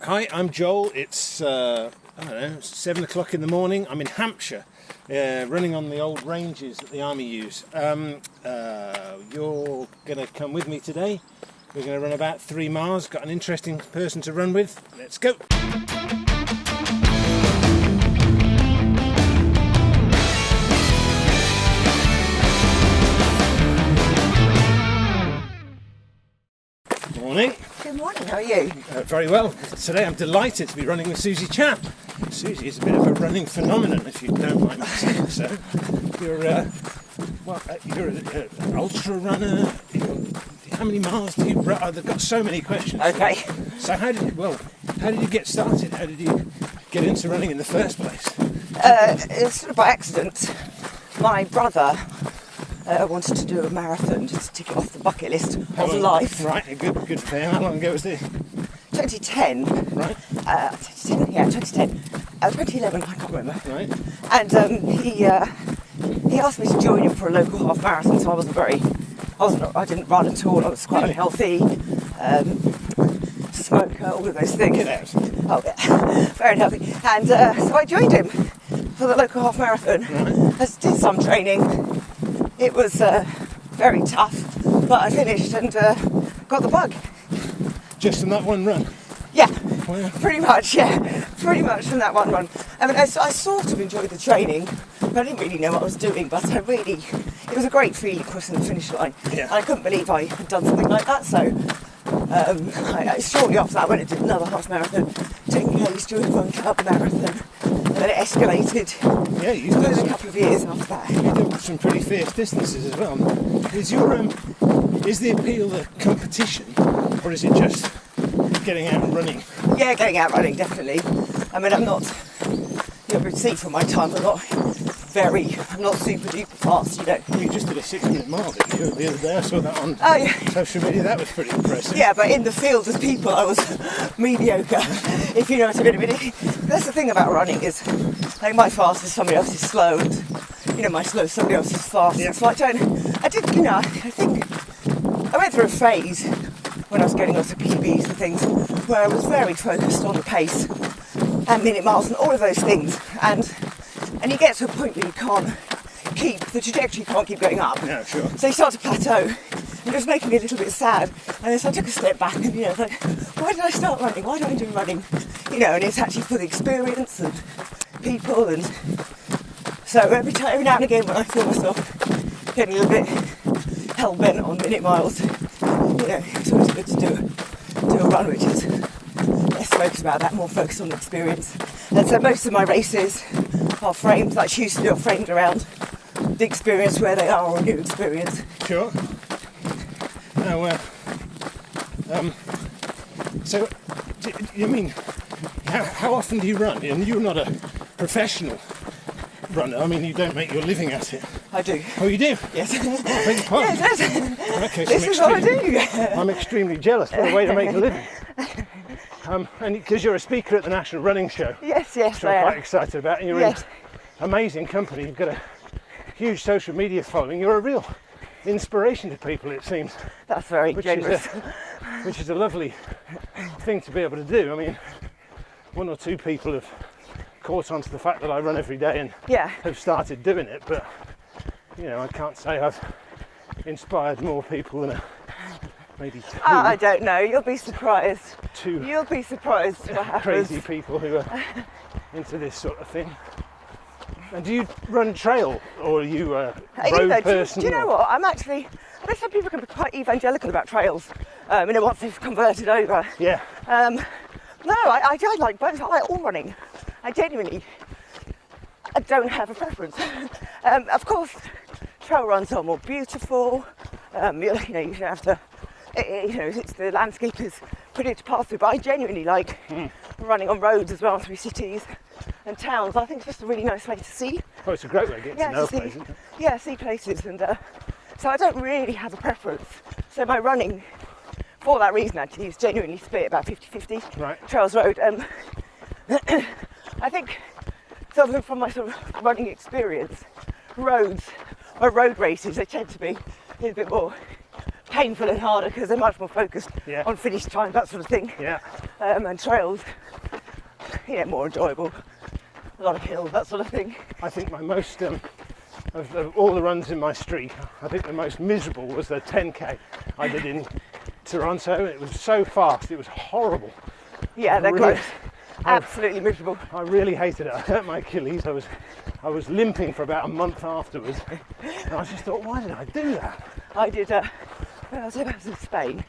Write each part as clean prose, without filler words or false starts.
Hi, I'm Joel. It's, 7 o'clock in the morning. I'm in Hampshire, running on the old ranges that the army use. You're going to come with me today. We're going to run about 3 miles. Got an interesting person to run with. Let's go. Morning. Good morning, how are you? Very well. Today I'm delighted to be running with Susie Chan. Susie is a bit of a running phenomenon, if you don't mind me saying so. You're an ultra runner. How many miles do you run? I've got so many questions. Okay. So how did you get started? How did you get into running in the first place? It's sort of by accident. My brother wanted to do a marathon, just to tick it off the bucket list of life. Right, good for him. How long ago was this? 2010. Right. 2010. 2011, I can't remember. Right. And he asked me to join him for a local half marathon, so I didn't run at all. I was quite unhealthy, smoker, all of those things. Get out. Oh, yeah, very unhealthy. And so I joined him for the local half marathon. Right. I did some training. It was very tough, but I finished and got the bug. Just from that one run? Yeah, Wow. pretty much from that one run. I mean, I sort of enjoyed the training, but I didn't really know what I was doing, but it was a great feeling crossing the finish line. Yeah. And I couldn't believe I had done something like that, so shortly after that I went and did another half marathon, 10Ks during Run Club marathon, and then it escalated. Yeah, you It did was a couple of years after that. You did some pretty fierce distances as well. Is the appeal the competition, or is it just getting out and running? Yeah, getting out running, definitely. I mean, I'm not, you'll see from my time, I'm not super duper fast, you know. You just did a 6-minute mile, didn't you, the other day? I saw that on Yeah. social media. That was pretty impressive. Yeah, but in the field as people, I was mediocre, if you know what I mean. That's the thing about running is, like, my fast is somebody else's slow, and, you know, my slow is somebody else's fast. Yeah. So I think I went through a phase when I was getting lots of PBs and things where I was very focused on the pace and minute miles and all of those things, and you get to a point where you can't keep the trajectory, can't keep going up. Yeah, sure. So you start to plateau, and it was making me a little bit sad. And then so I took a step back and, like, why did I start running? Why do I do running? You know, and it's actually for the experience and people, and so every now and again when I feel myself getting a little bit hell bent on minute miles, you know, it's always good to do a run which is less focused about that, more focused on the experience. And so most of my races are framed, like she used to do, are framed around the experience where they are, or a new experience. Sure. Now, so, you mean, how often do you run? And you're not a professional runner. I mean, you don't make your living at it. I do. Oh, you do? Yes. Oh, I beg your pardon. Yes. Okay, so This is what I do. I'm extremely jealous. What a way to make a living. And because you're a speaker at the National Running Show, Yes, which I I'm am. quite excited about, and you're Yes. in amazing company. You've got a huge social media following. You're a real inspiration to people, it seems, That's very generous. which is a lovely thing to be able to do. I mean, 1 or 2 people have caught on to the fact that I run every day and Yeah. have started doing it, but you know, I can't say I've inspired more people than maybe 2. I don't know. You'll be surprised. 2 You'll be surprised what happens. crazy people who are into this sort of thing. And do you run trail, or are you a road person? Do you know what? I know some people can be quite evangelical about trails, you know, once they've converted over. Yeah. No, I like both. I like all running. I don't have a preference. Of course, trail runs are more beautiful. You know, you have to, it's, the landscape is pretty to pass through, but I genuinely like running on roads as well, through cities and towns. I think it's just a really nice way to see. Oh, it's a great way to get to know a place, isn't it? Yeah, see places, and so I don't really have a preference. So my running, for that reason actually, is genuinely split about 50-50. Right. Trails, road. I think, sort of from my sort of running experience, roads or road races, they tend to be a little bit more painful and harder because they're much more focused Yeah. on finish time, that sort of thing. Yeah. And trails, more enjoyable. A lot of hills, that sort of thing. I think my most, of all the runs in my streak, I think the most miserable was the 10k I did in Toronto. It was so fast, it was horrible. Yeah, they're Really- gross. Absolutely miserable. I really hated it. I hurt my Achilles. I was limping for about a month afterwards. And I just thought, why did I do that? I did, when I was in Spain,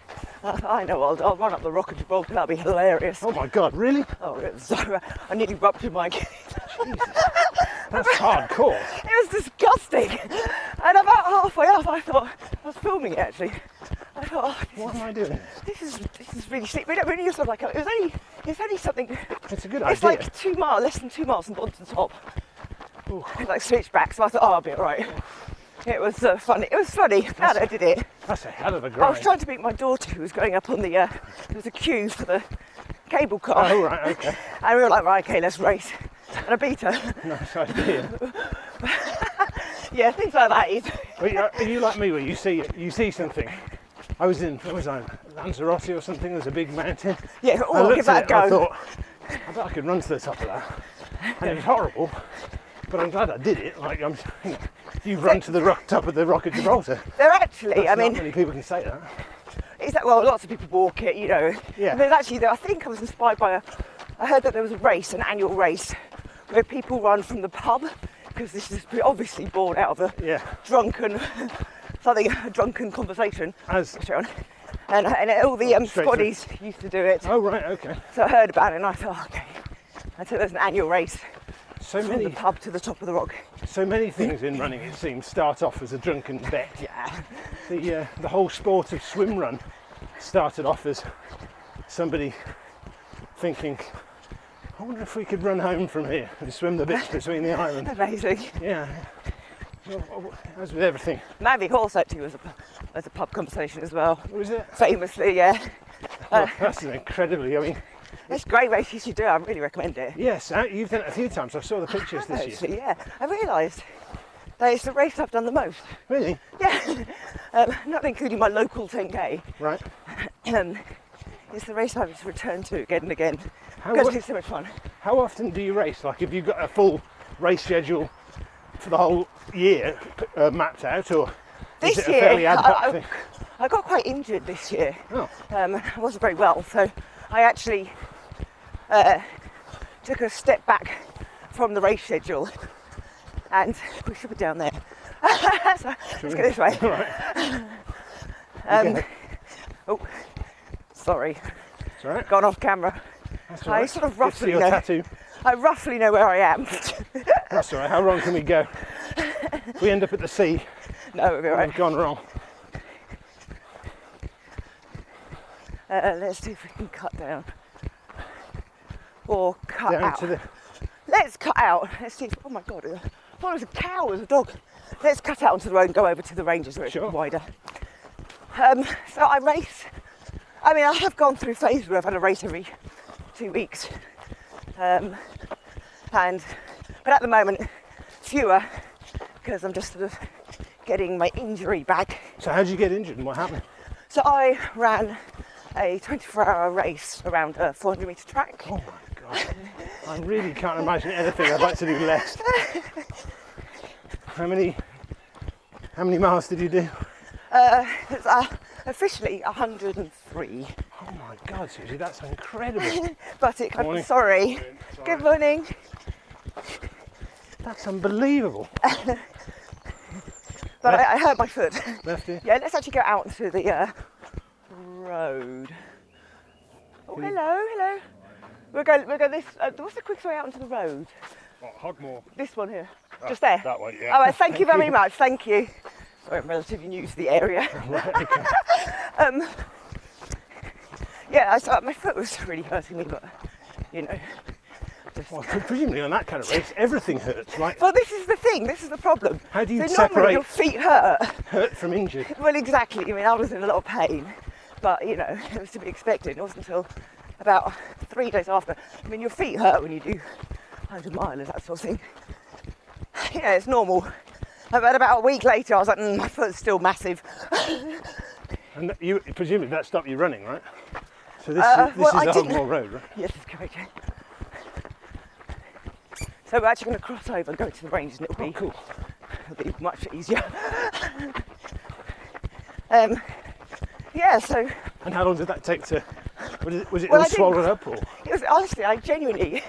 I know I'll run up the Rock of Gibraltar, that'll be hilarious. Oh my God, really? Oh, it was so, I nearly ruptured my Achilles. That's hardcore. It was disgusting. And about halfway up, I thought, I was filming it actually. I thought, Why am I doing this? this is really steep. But really, sort of like it's only something. It's a good It's idea. like 2 miles, less than 2 miles from bottom to top. Ooh. Like switchback. So I thought, I'll be alright. It was funny. It was funny. Glad I did it. That's a hell of a I was grind. trying to beat my daughter who was going up on the. There was a queue for the cable car. Oh, right, okay. And we were like, right, okay, let's race. And I beat her. Nice idea. Yeah, things like that is. But are you like me where you see something? I was in, where was I? Lanzarote or something, there's a big mountain. Yeah, I I'll looked give that a at it and I go. thought, I bet I could run to the top of that. And it was horrible, but I'm glad I did it. Like, you run to the top of the Rock of Gibraltar. They're actually, Not many people can say that. it's like, well, lots of people walk it, Yeah. And there's actually, I think I was inspired by I heard that there was a race, an annual race, where people run from the pub, because this is obviously born out of a Yeah. a drunken conversation. As And all the Straight Scotties used to do it. oh right, okay. So I heard about it and I thought, okay. And so there's an annual race So from the many, pub to the top of the rock. so many things in running, it seems, start off as a drunken bet. Yeah. The whole sport of swim run started off as somebody thinking, I wonder if we could run home from here and swim the bits between the islands. Amazing. Yeah. Well, as with everything. Manvik Horse actually was a pub conversation as well. Was it? Famously, yeah. Well, that's an incredibly, It's a great race you should do. I really recommend it. yes, you've done it a few times. I saw the pictures this year. Actually, yeah. I realised that it's the race I've done the most. Really? Yeah. Not including my local 10k. Right. It's the race I've returned to again and again How, because it's so much fun. how often do you race? Like, have you got a full race schedule for the whole year mapped out, or is This it a fairly year, ad hoc thing? I got quite injured this year. Oh, I wasn't very well, so I actually took a step back from the race schedule, and we should be down there. So let's go this way. all right. Okay. Oh, sorry, It's all right. gone off camera. That's all I right. sort of Good to roughly see your know. tattoo. I roughly know where I am. That's all right. How wrong can we go? If we end up at the sea, No, we'll be all we've right. gone wrong. Let's see if we can cut down or cut Down out. to the. Let's cut out. Let's see. Oh my God! I thought it was a cow. It was a dog. Let's cut out onto the road and go over to the ranges where it's Sure. wider. So I race. I mean, I have gone through phases where I've had a race every 2 weeks, but at the moment fewer because I'm just sort of getting my injury back. So how did you get injured and what happened? So I ran a 24-hour race around a 400-metre track. Oh my God. I really can't imagine anything I'd like to do less. How many miles did you do? It's officially 103. Oh my God, Susie, that's incredible. But it Morning. sorry. Good morning. That's unbelievable. But I hurt my foot. Lefty. Yeah, let's actually go out into the road. Oh, hello. We'll go this. What's the quickest way out into the road? Hogmore. This one here. Just there. That way, yeah. All right, thank you very much. Thank you. Sorry, I'm relatively new to the area. Right, okay. Yeah, my foot was really hurting me, but just. Well, presumably on that kind of race, everything hurts, right? Well, this is the thing. This is the problem. How do you so normally separate your feet hurt? hurt from injured? Well, exactly. I mean, I was in a lot of pain, but it was to be expected. It wasn't until about 3 days after. I mean, your feet hurt when you do 100 miles, that sort of thing. Yeah, it's normal. But about a week later, I was like, my foot's still massive. And you presumably that stopped you running, right? So this Well, is the I didn't- Hogmore Road, right? Yes, that's correct. Yeah. So we're actually going to cross over and go to the range, and Oh, cool. it'll be much easier. Yeah, so And how long did that take to? Was it Well, all I didn't- swallowed up, or? it was, honestly, I genuinely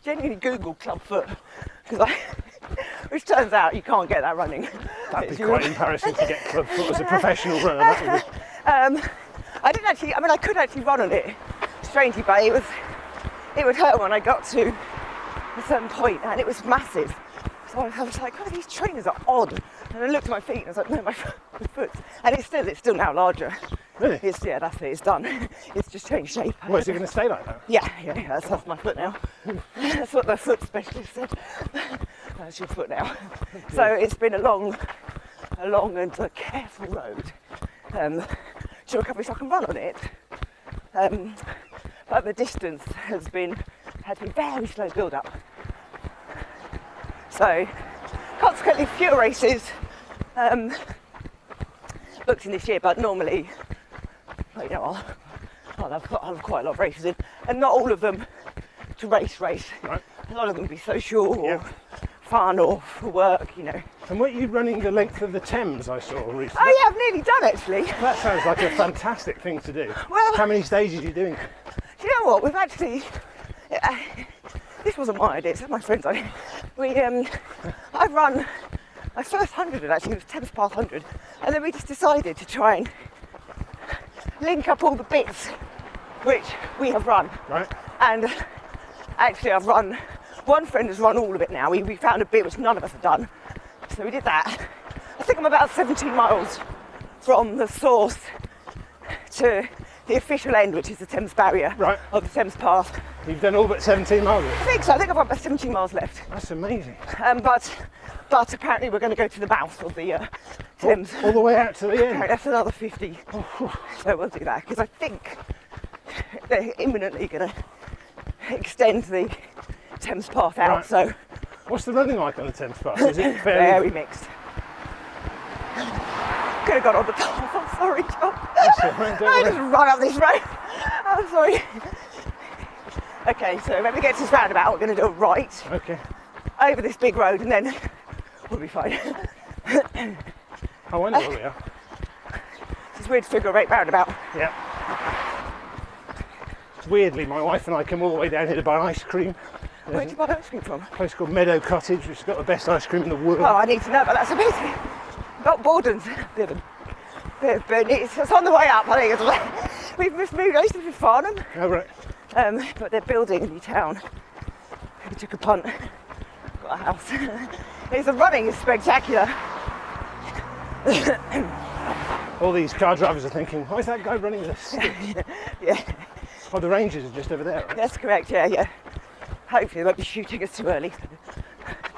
Googled clubfoot, because which turns out you can't get that running. That'd be It's- quite embarrassing to get clubfoot as a professional runner. That would be. I didn't actually. I mean, I could actually run on it, strangely, but it would hurt when I got to a certain point, and it was massive. So I was like, oh, these trainers are odd. And I looked at my feet, and I was like, no, my foot. And it's still now larger. Really? Yeah, that's it. It's done. It's just changed shape. Well, is it going to stay like that? Yeah, that's my foot now. That's what the foot specialist said. That's your foot now. So it's been a long and careful road to recover so I can run on it. But the distance has been very slow build up. So consequently fewer races booked in this year, but normally, you know, I'll have quite a lot of races in, and not all of them to race. Right. A lot of them will be social or Yeah. fun or for work, you know. And weren't you running the length of the Thames, I saw recently? Oh yeah, I've nearly done actually. That sounds like a fantastic thing to do. Well- How many stages are you doing? Do you know what? We've actually. This wasn't my idea. It's my friend's idea. I've run my first 100. Actually, it was Thames Path 100, and then we just decided to try and link up all the bits which we have run. Right. And actually, I've run. One friend has run all of it now. We found a bit which none of us have done, so we did that. I think I'm about 17 miles from the source to the official end, which is the Thames barrier Right. of the Thames Path. You've done all but 17 miles of it. I think so. I think I've got about 17 miles left. That's amazing. But apparently we're going to go to the mouth of the Thames. All the way out to the Apparently end. that's another 50. So we'll do that because I think they're imminently going to extend the Thames Path out. Right. So What's the running like on the Thames Path? Is it very mixed. Could have got on the path. I'm sorry, John. That's all right, don't I worry. just run up this road. I'm sorry. Okay, so when we get to this roundabout, we're going to do a right Okay. over this big road, and then we'll be fine. Oh, I know where we are. This weird figure eight roundabout. Yeah. Weirdly, my wife and I come all the way down here to buy ice cream. Where did you buy ice cream from? A place called Meadow Cottage, which has got the best ice cream in the world. Oh, I need to know, but that's amazing. Got Borden's. It's on the way up, I think. We've moved. I used to live in Farnham, Oh, right. but they're building a new town. We took a punt. Got a house. The running is spectacular. All these car drivers are thinking, why is that guy running this? Yeah, Oh, the Rangers are just over there, right? that's correct. Yeah. Hopefully they won't be shooting us too early.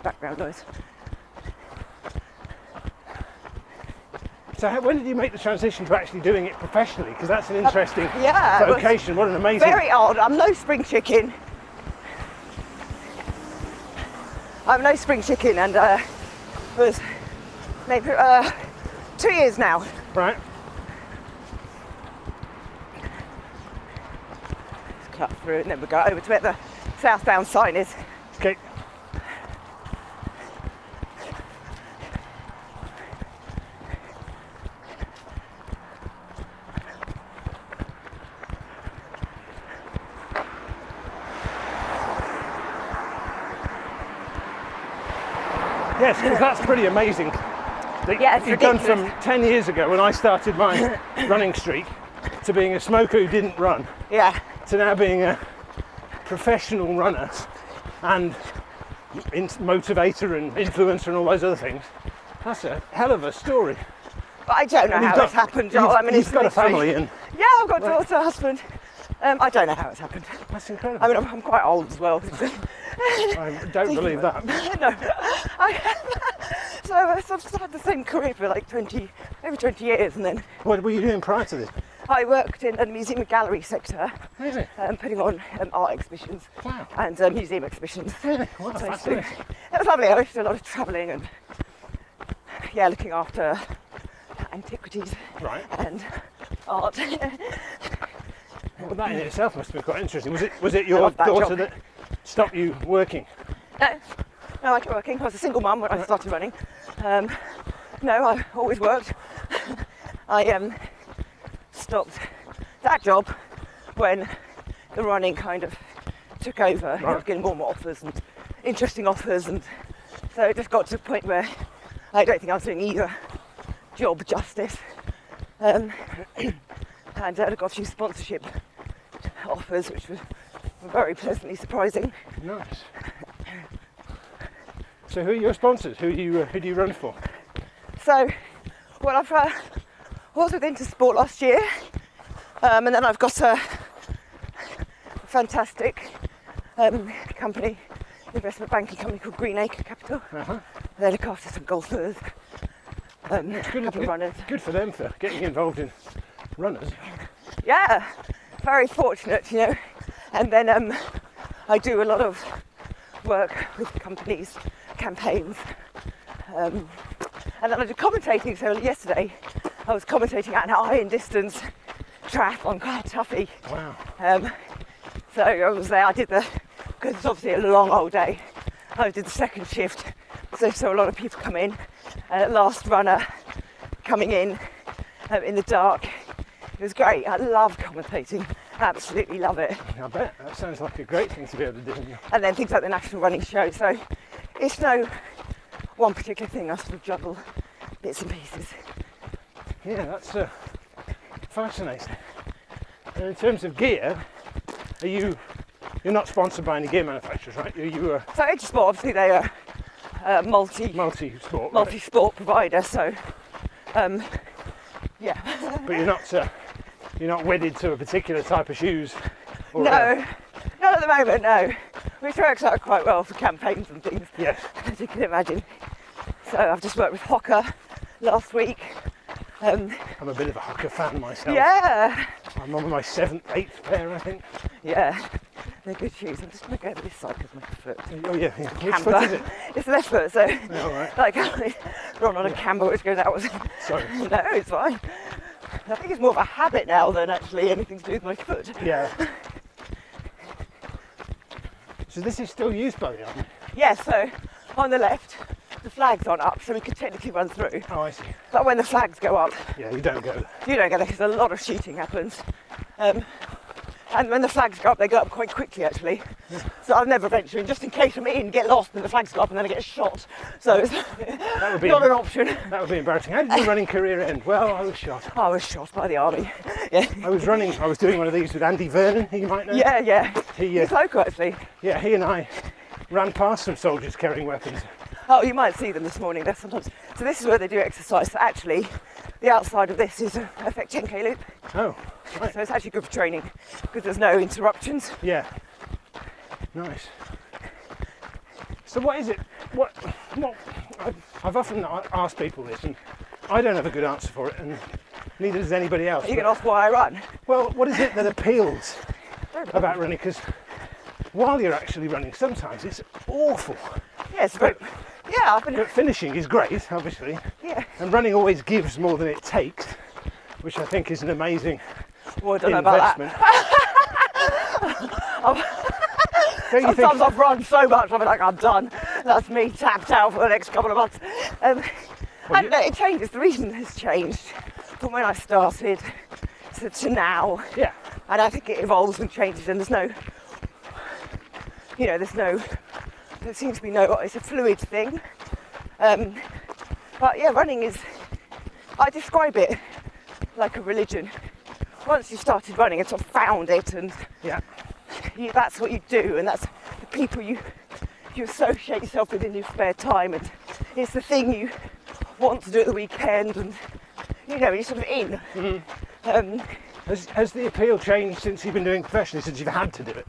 Background noise. So when did you make the transition to actually doing it professionally? Because that's an interesting Yeah, it was vocation. What an amazing... very odd. I'm no spring chicken. I'm no spring chicken, and was maybe 2 years now. Right. Let's cut through, and then we'll go over to where the southbound sign is. Okay. Yes, because that's pretty amazing. Yeah, it's You've gone ridiculous. from 10 years ago when I started my running streak to being a smoker who didn't run Yeah, to now being a professional runner and motivator and influencer and all those other things. That's a hell of a story. but I don't know And how it's happened, Joel. I mean, you've it's got a literally- family and Yeah, I've got a daughter, husband. I don't know how it's happened. that's incredible. I mean, I'm quite old as well. I don't believe that. No. So I've had the same career for like over 20 years, and then What were you doing prior to this? I worked in the museum and gallery sector, Really? putting on art exhibitions Wow. and museum exhibitions. Really? Wow, So fascinating. it was lovely. I used to do a lot of travelling and looking after antiquities Right. and art. Well, that in itself must have been quite interesting. Was it I your love that daughter job. that stopped you working? No, I kept working. I was a single mum when I started running. No, I always worked. I stopped that job when the running kind of took over. I was getting more and more offers and interesting offers, and so it just got to the point where I don't think I was doing either job justice. And I got a few sponsorship offers, which were very pleasantly surprising. Nice. So who are your sponsors? Who do you run for? So, well, I was with Intersport last year, and then I've got a fantastic company, investment banking company called Greenacre Capital. They look after some golfers, a couple of runners. Good for them for getting involved in runners. Yeah, very fortunate, you know. And then I do a lot of work with companies, campaigns, and then I do commentating. So yesterday I was commentating at an iron distance triathlon, quite a toughie. Wow. So I was there, because it's obviously a long old day, I did the second shift, so saw a lot of people come in, and last runner coming in the dark. It was great. I love commentating, absolutely love it. I bet, that sounds like a great thing to be able to do. And then things like the National Running Show, so it's no one particular thing, I sort of juggle bits and pieces. Yeah, that's fascinating. And in terms of gear, you're not sponsored by any gear manufacturers, right? So Intersport, obviously they are multi-sport provider, so yeah. But you're not wedded to a particular type of shoes? Or no, not at the moment, no. Which works out quite well for campaigns and things, yes. as you can imagine. So I've just worked with Hoka last week. I'm a bit of a Hoka fan myself. Yeah. I'm on my 7th, 8th pair, I think. Yeah, they're good shoes. I'm just going to go over this side because my foot. Oh yeah. Which Camber. foot is it? It's the left foot, so All right. like run on a camber which goes out. Sorry. No, it's fine. I think it's more of a habit now than actually anything to do with my foot. Yeah. So this is still used by the army? Yeah, so on the left, the flag's on up, so we could technically run through. Oh, I see. But when the flags go up, Yeah, you don't go there. you don't get there because a lot of shooting happens. And when the flags go up, they go up quite quickly actually. Yeah. So I've never ventured in, just in case I'm in, get lost, and the flags go up and then I get shot. So it's That would be not an option. That would be embarrassing. How did your running career end? Well, I was shot. I was shot by the army. Yeah. I was doing one of these with Andy Vernon, who you might know. Yeah. He's local actually. Yeah, he and I ran past some soldiers carrying weapons. Oh, you might see them this morning. They're sometimes. So this is where they do exercise. So actually, the outside of this is a perfect 10k loop. Oh, right. So it's actually good for training because there's no interruptions. Yeah. Nice. So what is it? What? I've often asked people this, and I don't have a good answer for it, and neither does anybody else. You can ask why I run. Well, what is it that appeals about running? Because while you're actually running, sometimes it's awful. Yes, but yeah, But finishing is great, obviously. Yeah. And running always gives more than it takes, which I think is an amazing Well, I don't know about investment. Don't you Sometimes I've run so much, I'm like, I'm done. That's me tapped out for the next couple of months. And it changes. The reason has changed from when I started to now. Yeah. And I think it evolves and changes, and there seems to be it's a fluid thing. But yeah, running is, I describe it like a religion. Once you started running and sort of found it, and Yeah. that's what you do, and that's the people you associate yourself with in your spare time, and it's the thing you want to do at the weekend, and you're sort of in. Mm-hmm. Has the appeal changed since you've been doing it professionally, since you've had to do it?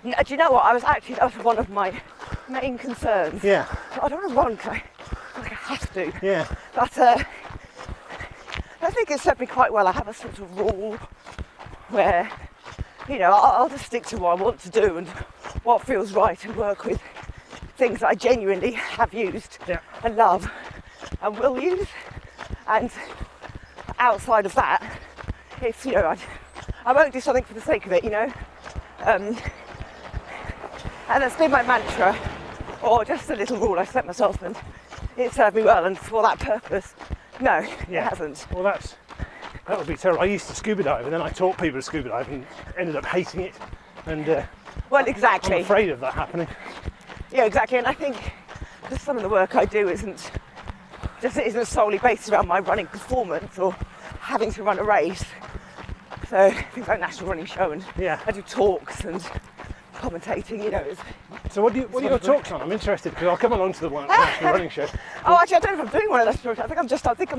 Do you know what? That was one of my main concerns. Yeah. I don't want to run because I feel like I have to. Yeah. But I think it's served me quite well. I have a sort of rule where, I'll just stick to what I want to do and what feels right, and work with things that I genuinely have used and love and will use. And outside of that, it's, you know, I won't do something for the sake of it, you know. And that's been my mantra, or just a little rule I set myself, and it served me well. And for that purpose, no, it hasn't. Well, that would be terrible. I used to scuba dive, and then I taught people to scuba dive, and ended up hating it. And well, exactly. I'm afraid of that happening. Yeah, exactly. And I think that some of the work I do isn't solely based around my running performance or having to run a race. So things like National Running Show, and I do talks and commentating, you know. So what are your talks on? I'm interested, because I'll come along to the one at the National Running Show. Oh, actually, I don't know if I'm doing one of those. I think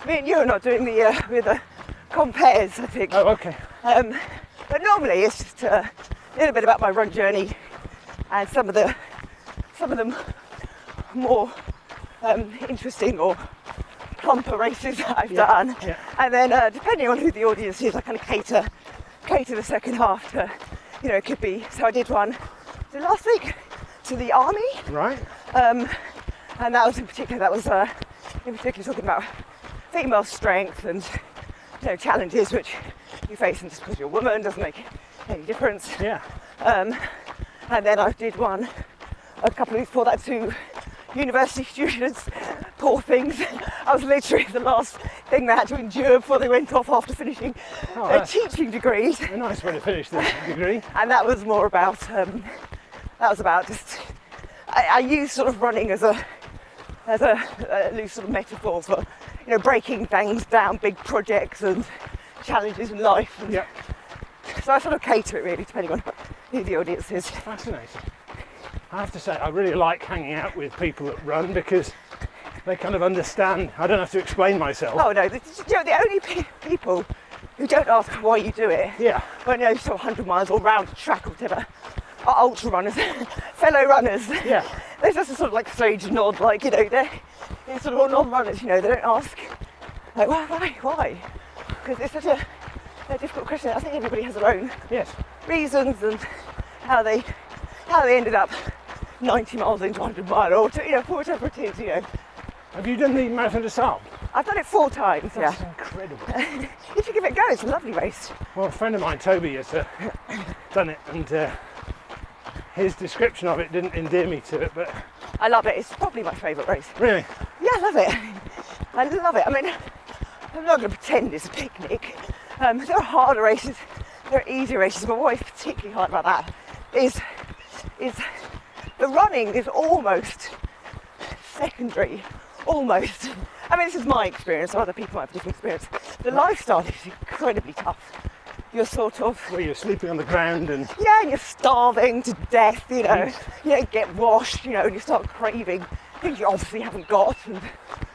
me and you are not doing the compares, I think. Oh, okay. But normally it's just a little bit about my run journey and some of the more interesting or plumper races that I've done. Yeah. And then depending on who the audience is, I kind of cater the second half to, you know, it could be, so I did one last week to the army. Right. And that was in particular talking about female strength and, you know, challenges which you face, and just because you're a woman doesn't make any difference. Yeah. And then I did one a couple of weeks before that to university students, poor things. I was literally the last thing they had to endure before they went off after finishing their teaching degrees. A nice way to finish the degree. And that was more about, just, I use sort of running as a loose sort of metaphor for, you know, breaking things down, big projects and challenges in life. And so I sort of cater it really, depending on who the audience is. Fascinating. I have to say, I really like hanging out with people that run, because they kind of understand. I don't have to explain myself. Oh no, the only people who don't ask why you do it, when you're sort of 100 miles or round a track or whatever, are ultra runners, fellow runners. Yeah. They're just a sort of like stage nod, like, you know, they're sort of all non-runners, you know, they don't ask, like, why? Because it's such a difficult question. I think everybody has their own reasons and how they ended up 90 miles into 100 mile, or you know, whatever it is, you know. Have you done the Marathon Des Sables? I've done it 4 times. That's incredible. You should give it a go. It's a lovely race. Well, a friend of mine, Toby, has done it, and his description of it didn't endear me to it, but I love it. It's probably my favourite race. Really? Yeah, I love it. I love it. I mean, I'm not going to pretend it's a picnic. There are harder races, there are easier races, but what is particularly hard about that is the running is almost secondary, almost. I mean, this is my experience, other people might have a different experience. The lifestyle is incredibly tough. You're sort of... Well, you're sleeping on the ground and... Yeah, and you're starving to death, you know. You don't get washed, you know, and you start craving things you obviously haven't got. And,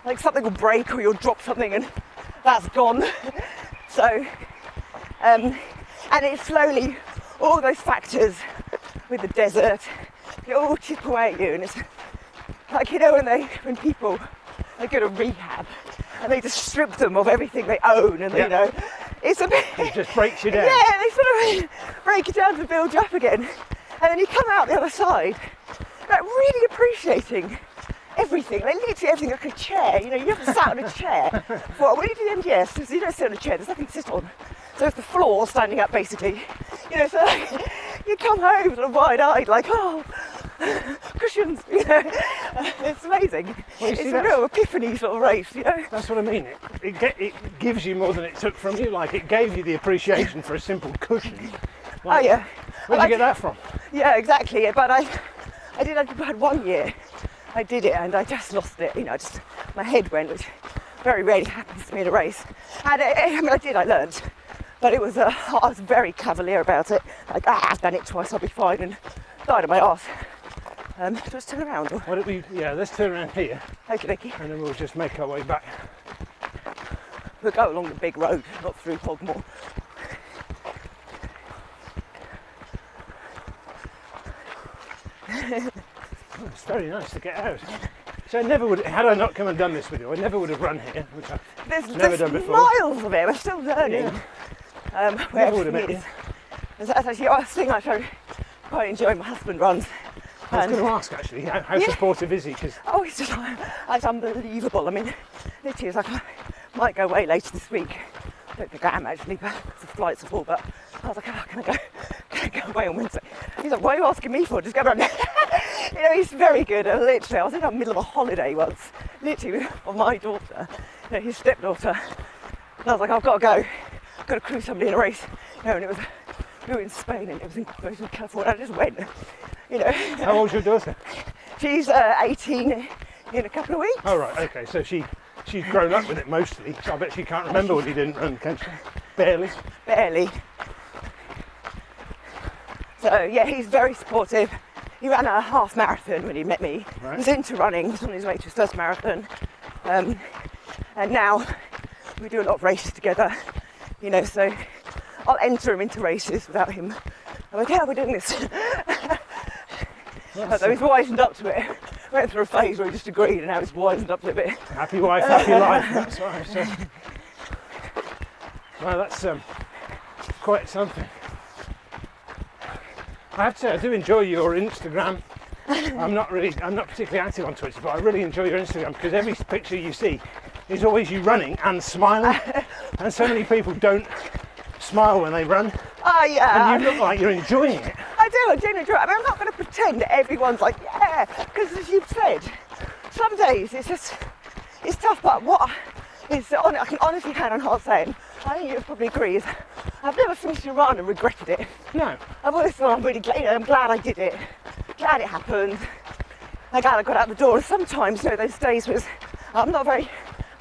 like, something will break or you'll drop something and that's gone. So, and it's slowly, all those factors with the desert, they all chip away at you. And it's like, you know, when people go to rehab and they just strip them of everything they own, and you know, it's a bit... It just breaks you down. Yeah, they sort of break you down to build you up again. And then you come out the other side, like, really appreciating everything, like literally everything, like a chair. You know, you haven't sat on a chair. Well, when you do the MDS, because you don't sit on a chair, there's nothing to sit on. So it's the floor standing up, basically. You know, so you come home sort of wide-eyed, like, oh, cushions, you know. It's amazing. Well, it's a real epiphany sort of race, you know. That's what I mean. It gives you more than it took from you. Like, it gave you the appreciation for a simple cushion. Like, oh yeah. Where did you get that from? Yeah, exactly. But I had 1 year. I did it and I just lost it. You know, just my head went, which very rarely happens to me in a race. And I learned. But I was very cavalier about it. Like, I've done it twice, I'll be fine, and died on my arse. Let's turn around. Why don't we, let's turn around here. Okay. And then we'll just make our way back. We'll go along the big road, not through Pogmore. It's very nice to get out. So I never would, had I not come and done this with you, I never would have run here, which I've never done before. Miles of it, we're still learning. Never would have met you. That's actually a thing I quite enjoy. My husband runs. I was going to ask actually, how supportive is he? It's unbelievable. I mean, literally, it's like I might go away later this week I don't think I am actually, but the flights are full. But I was like, oh, can I go away on Wednesday? He's like, what are you asking me for? Just go around. You know, he's very good. And literally, I was in the middle of a holiday once, literally with my daughter, you know, his stepdaughter. And I was like, I've got to go. I've got to crew somebody in a race. You know, and we were in Spain and it was in California. I just went, you know. How old's your daughter? She's 18 in a couple of weeks. Oh, right, okay. So she's grown up with it mostly. So I bet she can't remember when he didn't run, can she? Barely. Barely. So, yeah, he's very supportive. He ran a half marathon when he met me. Right. He's into running. He's on his way to his first marathon. And now we do a lot of races together, you know, so I'll enter him into races without him. I'm like, yeah, we're doing this. So he's wisened up to it. Went through a phase where he just agreed and now he's wisened up to it a bit. Happy wife, happy life, that's right. So. Well, that's quite something. I have to say, I do enjoy your Instagram. I'm not particularly active on Twitter, but I really enjoy your Instagram because every picture you see is always you running and smiling. And so many people don't smile when they run. Oh, yeah. And you look like you're enjoying it. I do enjoy it. I mean, I'm not going to pretend that everyone's like, yeah, because as you've said, some days it's tough, but I can honestly hand on heart saying, I think you'll probably agree, is I've never finished a run and regretted it. No. I've always thought I'm really glad, I'm glad I did it, glad it happened, I'm glad I got out the door. And sometimes, you know, those days I'm a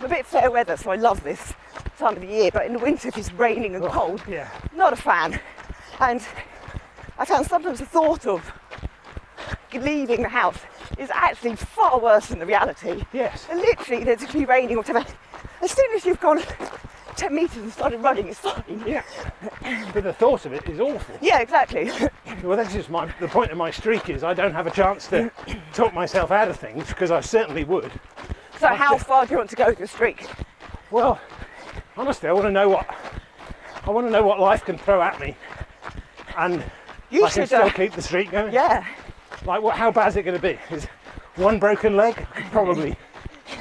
bit fair weather, so I love this time of the year, but in the winter if it's raining and cold, yeah, not a fan. And I found sometimes the thought of leaving the house is actually far worse than the reality. Yes. And literally, there's going to be raining or whatever. As soon as you've gone 10 metres and started running, it's fine. Yeah. But the thought of it is awful. Yeah, exactly. Well, that's just the point of my streak is I don't have a chance to talk myself out of things because I certainly would. So how far do you want to go with your streak? Well, honestly, I want to know what life can throw at me, and I can still keep the streak going. Yeah. Like, how bad is it going to be? Is one broken leg? I could probably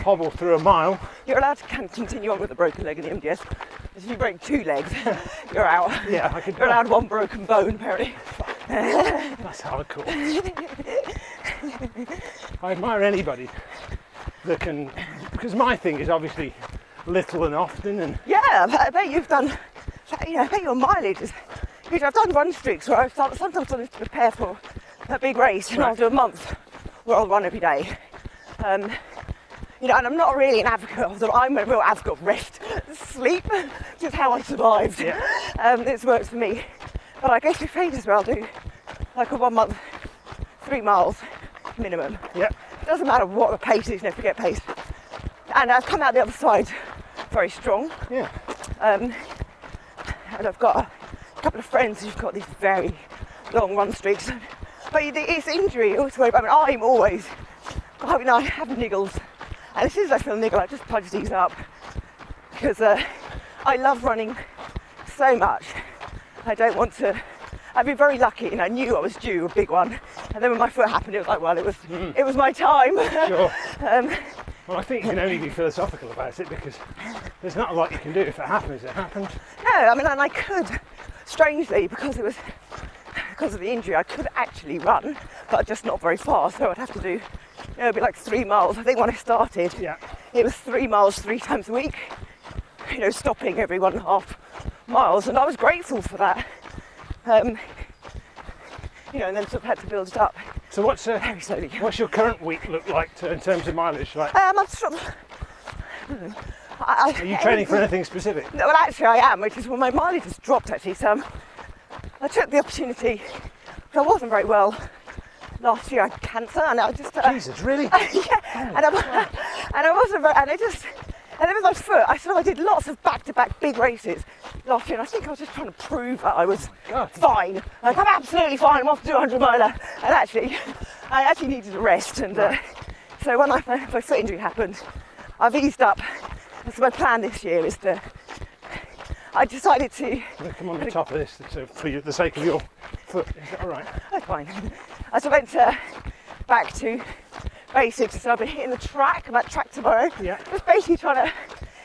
hobble through a mile. You're allowed to continue on with a broken leg in the MDS. If you break 2 legs, you're out. Yeah, You're allowed 1 broken bone, apparently. That's hardcore. I admire anybody that can, because my thing is obviously little and often, and yeah, I bet you've done. You know, I bet your mileage is. I've done run streaks where I've sometimes done to prepare for a big race, and I'll do a month where I'll run every day. You know, and I'm not really an advocate of them. I'm a real advocate of rest, sleep, which is how I survived. Yeah. This works for me. But I guess with phases where I'll do like a 1 month, 3 miles minimum. Yeah. It doesn't matter what the pace is, never forget pace. And I've come out the other side very strong. Yeah. And I've got a couple of friends who've got these very long run streaks. But it's injury. I mean, I'm always, I mean, I have niggles. And as soon as I feel a niggle, I just punch these up. Because I love running so much. I don't want to. I've been very lucky, and I knew I was due a big one. And then when my foot happened, it was like, well, it was my time. Sure. Well, I think you can only be philosophical about it because there's not a lot you can do. If it happens, it happens. No, I mean, and I could, strangely, because of the injury, I could actually run, but just not very far. So I'd have to do, it'd be like 3 miles. I think when I started, yeah, it was 3 miles 3 times a week. You know, stopping every 1.5 miles, and I was grateful for that. You know, and then sort of had to build it up. So what's very slowly. What's your current week look like in terms of mileage? Like, I'm sort of. Are you training for anything specific? No, well, actually, I am, which is when my mileage has dropped. Actually, so I took the opportunity. Because I wasn't very well last year. I had cancer, and I just. Jesus, really? Yeah, and I wasn't very, and I just. And then with my foot, I did lots of back-to-back big races last year, and I think I was just trying to prove that I was fine. Like, I'm absolutely fine, I'm off to do a 100-miler. And actually, I actually needed a rest. And so when my foot injury happened, I've eased up. And so my plan this year is I decided to... I'm going to come on the top of this for the sake of your foot. Is that all right? That's fine. So I went back to basics, so I've been hitting the track. I'm at track tomorrow. Yeah. Just basically trying to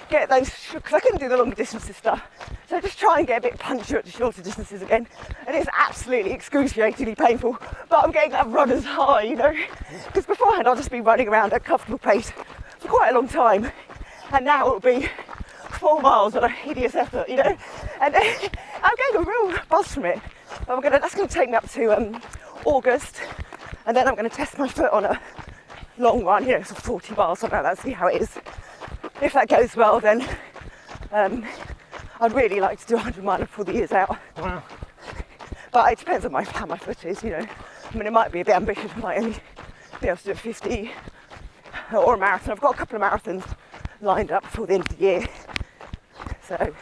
get those, because I couldn't do the longer distances stuff, so just try and get a bit punchier at the shorter distances again. And it's absolutely excruciatingly painful, but I'm getting that runner's high, you know, because beforehand I'll just be running around at a comfortable pace for quite a long time, and now it'll be 4 miles at a hideous effort, you know, and I'm getting a real buzz from it. That's going to take me up to August, and then I'm going to test my foot on a long run, you know, sort of 40 miles, something like that, see how it is. If that goes well, then I'd really like to do 100 miler before the year's out. Wow. But it depends on how my foot is, you know. I mean, it might be a bit ambitious, I might only be able to do a 50 or a marathon. I've got a couple of marathons lined up before the end of the year. So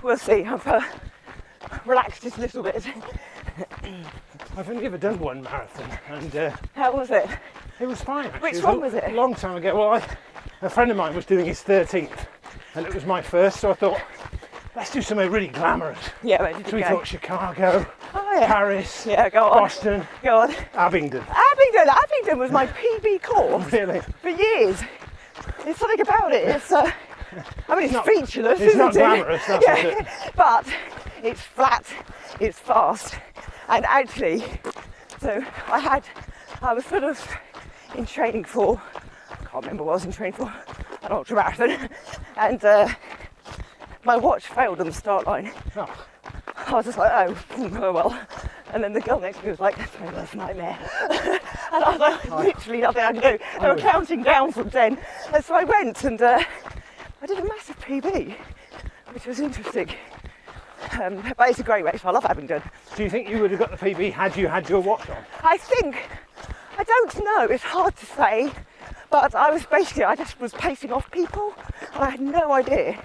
we'll see. I've relaxed just a little bit. I've only ever done one marathon, and How was it? it was fine. Actually. Which one was it? A long time ago. Well, a friend of mine was doing his 13th, and it was my first, so I thought, let's do something really glamorous. Yeah, where did So you we go? thought Chicago, Oh, yeah. Paris, Yeah, go on. Boston, Go on. Abingdon. Abingdon was my PB course Really? for years. There's something about it. It's, I mean, it's not- featureless, it's isn't not it? glamorous, that's it. But it's flat, it's fast, and actually, so I was sort of in training for, I can't remember what I was in training for, an ultra marathon, and my watch failed on the start line. Oh, I was just like, oh well. And then the girl next to me was like, that's my worst nightmare. And I was like, literally nothing I could do. They were counting down from 10. And so I went and I did a massive PB, which was interesting. But it's a great race. I love Abingdon. do you think you would have got the PB had you had your watch on? I don't know, it's hard to say. But I just was pacing off people. And I had no idea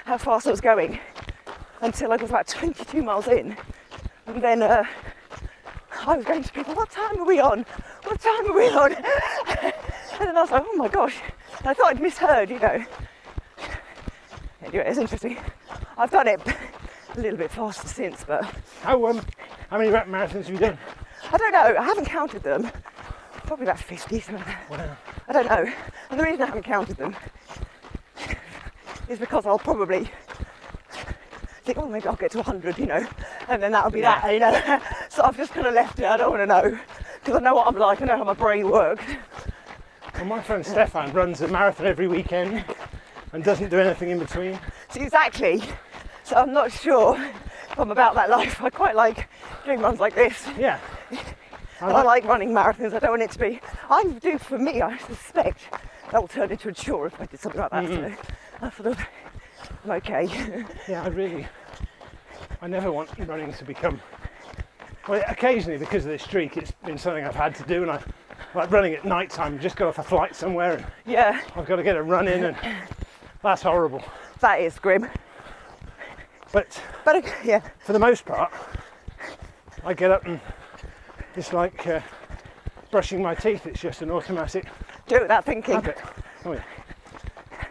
how fast I was going until I was about 22 miles in. And then I was going to people, what time are we on? What time are we on? And then I was like, oh my gosh. And I thought I'd misheard, you know. Anyway, it's interesting. I've done it a little bit faster since, but How many marathons have you done? I don't know. I haven't counted them. Probably about 50, something like that. Wow. I don't know. And the reason I haven't counted them is because I'll probably think, oh, maybe I'll get to 100, you know, and then that'll be that, you know. So I've just kind of left it. I don't want to know, because I know what I'm like. I know how my brain works. Well, my friend Stefan runs a marathon every weekend and doesn't do anything in between. So exactly. So I'm not sure if I'm about that life. I quite like doing runs like this. Yeah. I like running marathons. I don't want it to be. For me, I suspect that will turn into a chore if I did something like that. So I sort of, I'm okay. Yeah, I never want running to become, well, occasionally because of this streak, it's been something I've had to do, and I like running at night time, just got off a flight somewhere, and Yeah, I've got to get a run in, and that's horrible. that is grim. But But yeah, for the most part, I get up and it's like brushing my teeth. It's just an automatic do it without thinking. habit. Oh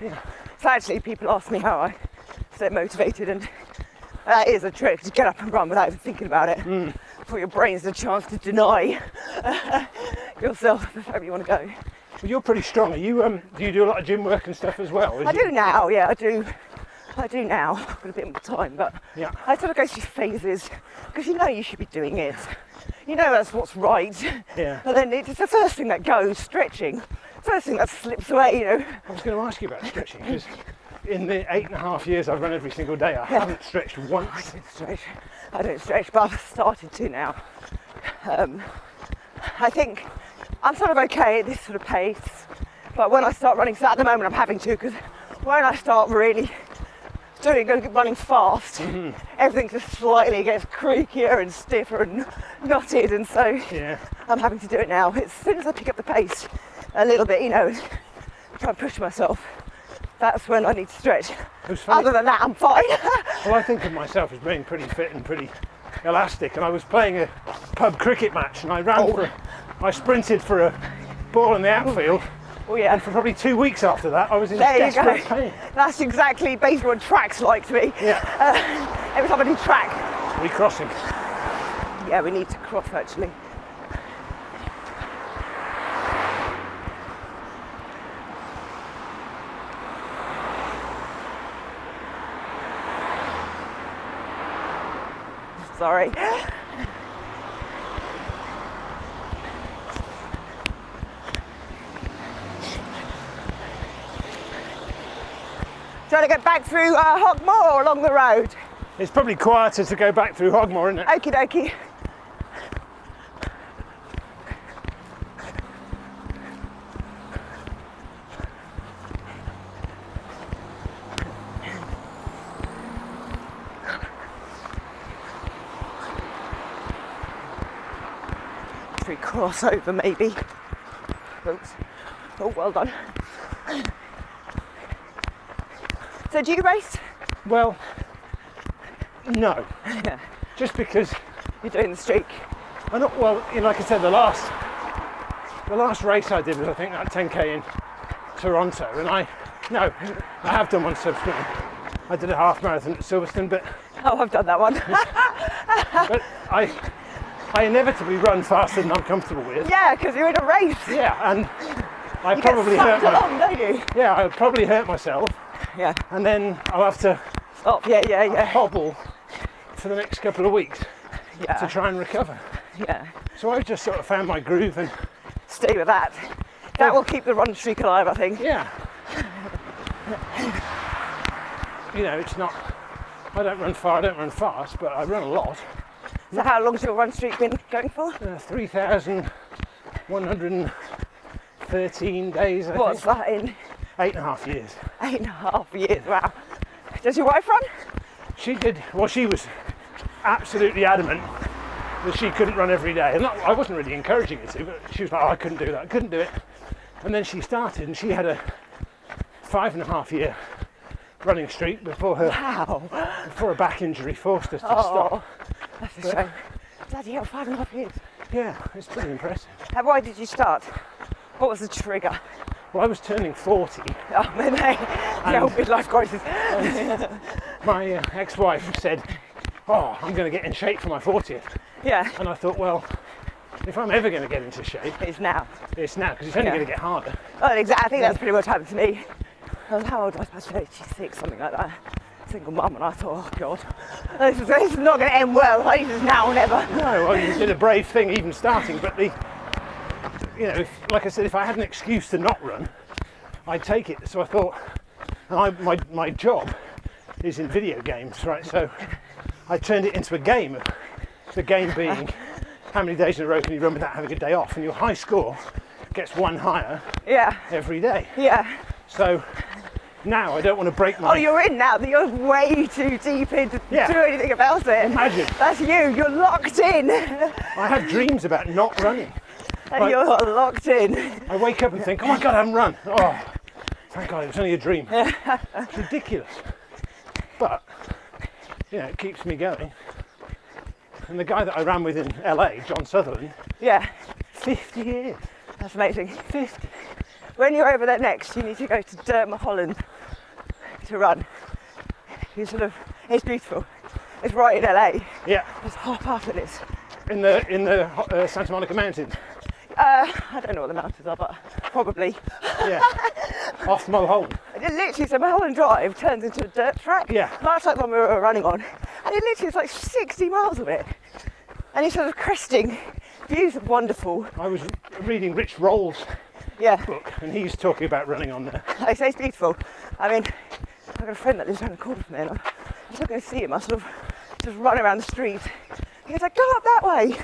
yeah. So actually, people ask me how I stay motivated, and that is a trick, to get up and run without even thinking about it. For your brain's a chance to deny yourself the fact you want to go. Well, you're pretty strong. Are you? Do you do a lot of gym work and stuff as well? I do now, yeah, I do now. I've got a bit more time, but Yeah. I sort of go through phases, because you know you should be doing it. You know that's what's right. Yeah. And then it's the first thing that goes, stretching. First thing that slips away, you know. I was going to ask you about stretching, because in the 8.5 years I've run every single day, I haven't stretched once. I don't stretch, but I've started to now. I think I'm sort of okay at this sort of pace, but when I start running, so at the moment I'm having to, because when I start really running fast, everything just slightly gets creakier and stiffer and knotted, and so Yeah. I'm having to do it now. As soon as I pick up the pace a little bit, you know, try and push myself, that's when I need to stretch. It was funny. Other than that, I'm fine. Well, I think of myself as being pretty fit and pretty elastic, and I was playing a pub cricket match, and I sprinted for a ball in the outfield, Oh yeah. and for probably 2 weeks after that, I was in There you desperate go. pain. That's exactly basically what track's like to me. Yeah. Every time I do track, Recrossing. yeah, we need to cross actually. Sorry. Trying to get back through Hogmore along the road. It's probably quieter to go back through Hogmore, isn't it? Okie dokie. Through crossover maybe. Oops. Oh, well done. So do you race? Well, no. Yeah. Just because You're doing the streak. I not well, you know, like I said, the last race I did was I think that 10k in Toronto, and I have done one subsequently. I did a half marathon at Silverstone, but Oh, I've done that one. but I inevitably run faster than I'm comfortable with. Yeah, because you're in a race. Yeah, and I You probably get hurt sucked along, don't you? Yeah, I'll probably hurt myself, Yeah. and then I'll have to Oh, yeah. hobble for the next couple of weeks Yeah. to try and recover. Yeah. So I've just sort of found my groove, and Stay with that. That will keep the run streak alive, I think. yeah, you know, it's not. I don't run far, I don't run fast, but I run a lot. So how long's your run streak been going for? 3,113 days, I What's think. that in 8.5 years. 8.5 years? Wow. Does your wife run? She did, well, she was absolutely adamant that she couldn't run every day. And I wasn't really encouraging her to, but she was like, oh, I couldn't do that, I couldn't do it. And then she started, and she had a 5.5 year running streak before her back injury forced us to stop. That's a shame. Bloody hell, 5.5 years. Yeah, it's pretty impressive. Why did you start? What was the trigger? Well, I was turning 40. Oh, man, the old midlife crisis. My ex-wife said, oh, I'm going to get in shape for my 40th. Yeah. And I thought, well, if I'm ever going to get into shape, It's now. it's now, because it's only going to get harder. Oh, exactly. I think that's pretty much happened to me. How old was I? 36, something like that. Single mum, and I thought, oh God, this is not going to end well. This is now or never. No, well, you did a brave thing even starting, but you know, like I said, if I had an excuse to not run, I'd take it. So I thought, my job is in video games, right? So I turned it into a game. The game being, how many days in a row can you run without having a day off? And your high score gets one higher every day. Yeah. So now I don't want to break my... Oh, you're in now. You're way too deep in to do anything about it. Imagine. That's you. You're locked in. I had dreams about not running. And you're locked in. I wake up and think, oh my God, I haven't run. Oh, thank God, it was only a dream. It's ridiculous. But, you know, it keeps me going. And the guy that I ran with in LA, John Sutherland, 50 years. That's amazing. 50. When you're over there next, you need to go to Derma, Holland to run. It's beautiful. It's right in LA. Yeah. Just hop up and it's... In the Santa Monica Mountains. I don't know what the mountains are, but probably. Yeah. Off Mulholland. Literally, so Mulholland Drive turns into a dirt track. Yeah. Much like the one we were running on. And it literally is like 60 miles of it. And it's sort of cresting. Views are wonderful. I was reading Rich Roll's book, and he's talking about running on there. They say it's beautiful. I mean, I've got a friend that lives around the corner from there. And I'm not going to see him. I sort of just run around the street. He was like, go up that way.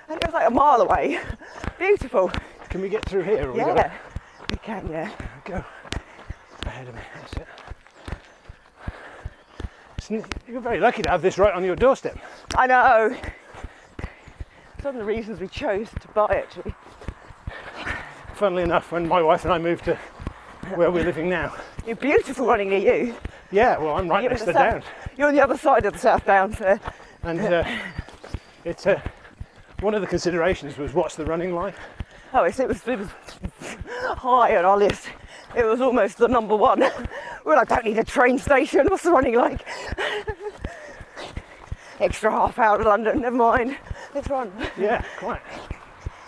And it was like a mile away. Beautiful. Can we get through here? Or Yeah, we we can, yeah. go ahead of me. That's it. You're very lucky to have this right on your doorstep. I know. It's one of the reasons we chose to buy it, actually. Funnily enough, when my wife and I moved to where we're living now. You're beautiful running near you. Yeah, well, I'm right next to the Downs. You're on the other side of the South Downs there. And it's one of the considerations was, what's the running like? Oh, it was high on our list. It was almost the number one. Well, I don't need a train station. What's the running like? Extra half hour to London. Never mind. Let's run. Yeah, quite.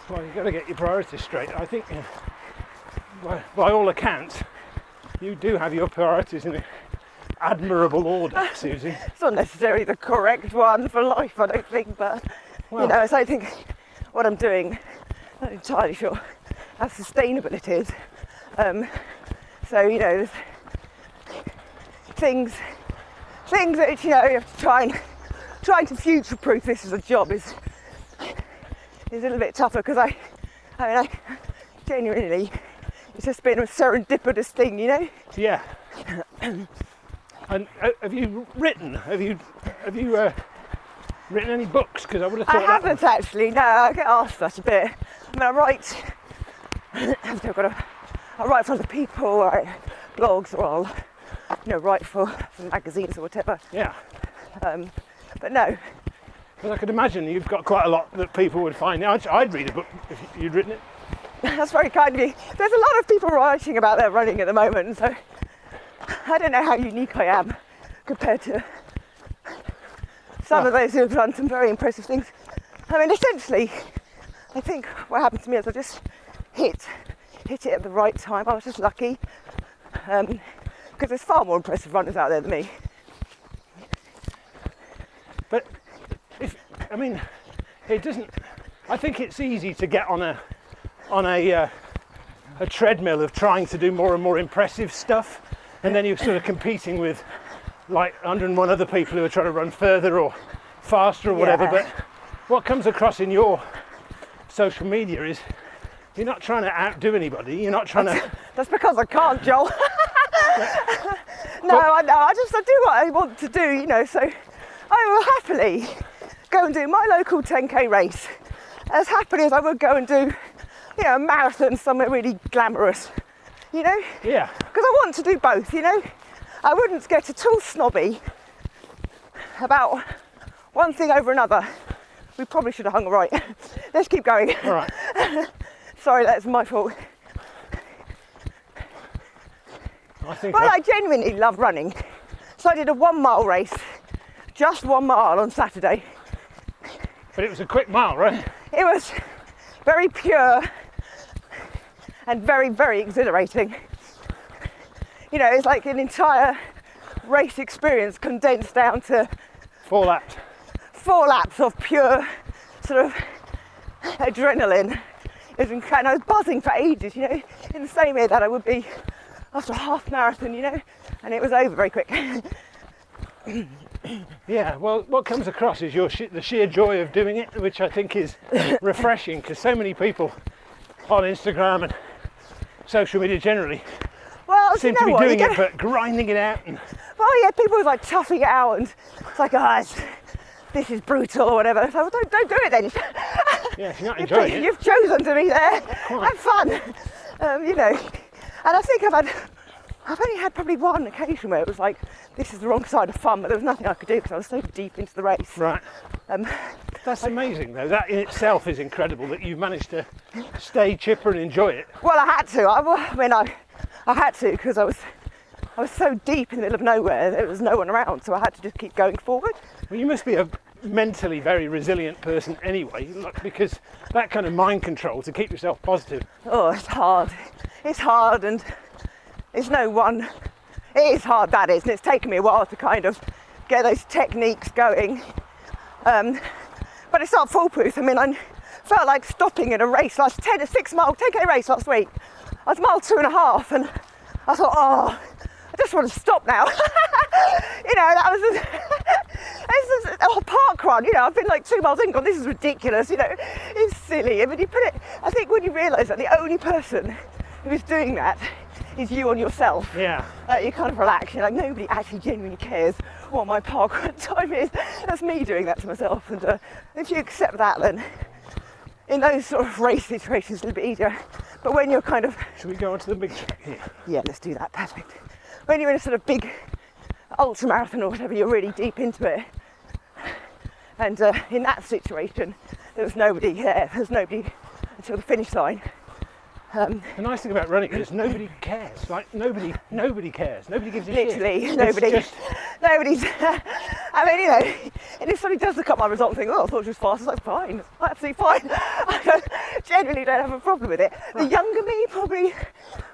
Well, you've got to get your priorities straight. I think, by all accounts, you do have your priorities in admirable order, Susie. It's not necessarily the correct one for life, I don't think, but Well, you know, so I think what I'm doing, I'm not entirely sure how sustainable it is. So, you know, there's things that, you know, you have to trying to future-proof this as a job is a little bit tougher, because I mean, genuinely, it's just been a serendipitous thing, you know? yeah. And have you written? Have you written any books? Because I would have I thought that haven't actually, no, I get asked that a bit. I mean, I write, I write for other people, I write blogs, or I'll, you know, write for magazines or whatever. Yeah. But no, Because I could imagine you've got quite a lot that people would find. I'd read a book if you'd written it. that's very kind of you. There's a lot of people writing about their running at the moment, so I don't know how unique I am compared to some of those who have done some very impressive things. I mean, essentially, I think what happened to me is I just hit it at the right time. I was just lucky, because there's far more impressive runners out there than me. But it doesn't. I think it's easy to get on a treadmill of trying to do more and more impressive stuff, and then you're sort of competing with like 101 other people who are trying to run further or faster or whatever. Yeah. But what comes across in your social media is you're not trying to outdo anybody. You're not trying to. That's because I can't, Joel. No, I know. I do what I want to do, you know. So I will happily go and do my local 10k race as happily as I would go and do, you know, a marathon somewhere really glamorous, you know. Yeah. Because I want to do both, you know. I wouldn't get at all snobby about one thing over another. We probably should have hung right. Let's keep going. All right. Sorry, that's my fault. I think. Well, I genuinely love running. So I did a 1 mile race, just 1 mile on Saturday. But it was a quick mile, right? It was very pure and very, very exhilarating. You know, it's like an entire race experience condensed down to 4 laps. 4 laps of pure sort of adrenaline. It was incredible. I was buzzing for ages, you know, in the same way that I would be after a half marathon, you know, and it was over very quick. Yeah, well, what comes across is the sheer joy of doing it, which I think is refreshing, because so many people on Instagram and social media generally Well, seem you to know be what? doing it, but grinding it out. And Well, yeah, people was like toughing it out, and it's like, this is brutal or whatever. So, well, don't do it then. yeah, if you're not enjoying it. You've chosen to be there. Quite. Have fun, you know. And I think I've only had probably one occasion where it was like, this is the wrong side of fun, but there was nothing I could do because I was so deep into the race. Right. That's amazing, though. That in itself is incredible that you've managed to stay chipper and enjoy it. Well, I had to. I had to, because I was so deep in the middle of nowhere, there was no one around, so I had to just keep going forward. Well, you must be a mentally very resilient person anyway, because that kind of mind control to keep yourself positive. Oh, it's hard. It's hard, and it's no one. It is hard, that is, and it's taken me a while to kind of get those techniques going. But it's not foolproof. I mean, I felt like stopping in a race, a 6 mile 10k race last week. I was mile 2.5, and I thought, I just want to stop now. You know, that was it's a park run. You know, I've been like 2 miles in, gone, this is ridiculous. You know, it's silly. I mean, I think when you realise that the only person who's doing that is you on yourself. Yeah. You kind of relax. You're like, nobody actually genuinely cares what my parkrun time is. That's me doing that to myself. And if you accept that, then in those sort of race situations, it's a little bit easier. But when you're kind of... Should we go onto the big track here? Yeah, let's do that. Perfect. When you're in a sort of big ultra marathon or whatever, you're really deep into it. And in that situation, there was nobody there. There was nobody until the finish line. The nice thing about running is nobody cares. Like nobody cares. Nobody gives a shit. Literally, nobody. Nobody's. I mean, you know, and if somebody does look up my result and think, I thought she was fast, it's like, fine, it's absolutely fine. I generally don't have a problem with it. Right. The younger me probably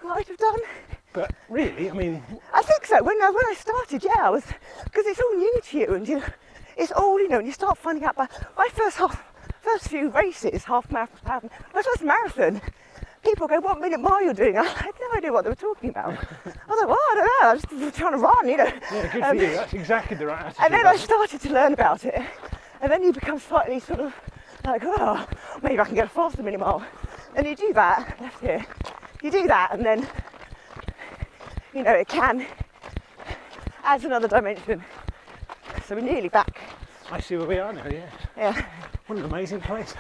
might have done. But really, I mean, I think so. When I started, yeah, I was, because it's all new to you, and it's all, and you start finding out. By my first few races, half marathon, my first marathon, people go, "What minute mile you're doing?" I had no idea what they were talking about. I was like, "Well, I don't know. I was just trying to run, Yeah, good for you. That's exactly the right attitude. And then I started to learn about it, and then you become slightly sort of like, "Oh, maybe I can get a faster minute mile." And you do that, left here. You do that, and then it can adds another dimension. So we're nearly back. I see where we are now, yeah. Yeah. What an amazing place.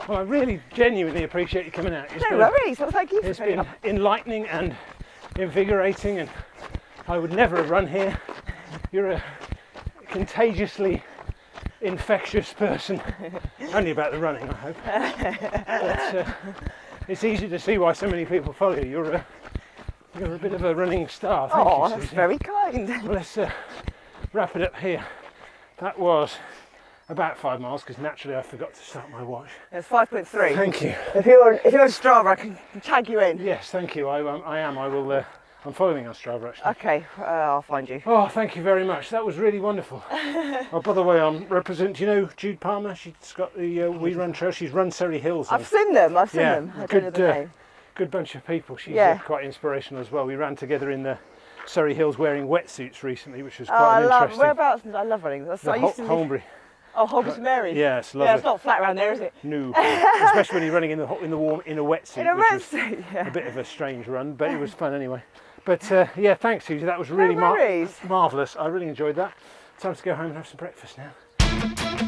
Well, I really genuinely appreciate you coming out. No worries. Well, thank you for It's coming been up. enlightening and invigorating, and I would never have run here. You're a contagiously infectious person. Only about the running, I hope. But, it's easy to see why so many people follow you. You're a bit of a running star. Thank you, That's Susie. very kind. Well, let's wrap it up here. That was about 5 miles, because naturally I forgot to start my watch. It's 5.3. Thank you. If you're on Strava, I can tag you in. Yes, thank you. I am. I will. I'm following on Strava, actually. Okay, I'll find you. Oh, thank you very much. That was really wonderful. Oh, by the way, I'm represent. Do you know Jude Palmer? She's got the We Run Trail. She's run Surrey Hills. I've seen them. I Yeah, don't know the name. good bunch of people. She's Yeah. quite inspirational as well. We ran together in the Surrey Hills wearing wetsuits recently, which was Oh, quite I love interesting. whereabouts. I love running. That's The I used to live- Holmbury. Oh, Holborn St Mary's. Yeah, it's lovely. Yeah, it's not flat around there, is it? No, especially when you're running in the warm in a wetsuit. In a which was wetsuit, yeah. a bit of a strange run, but it was fun anyway. But yeah, thanks, Susie. That was really worries. marvellous. I really enjoyed that. Time to go home and have some breakfast now.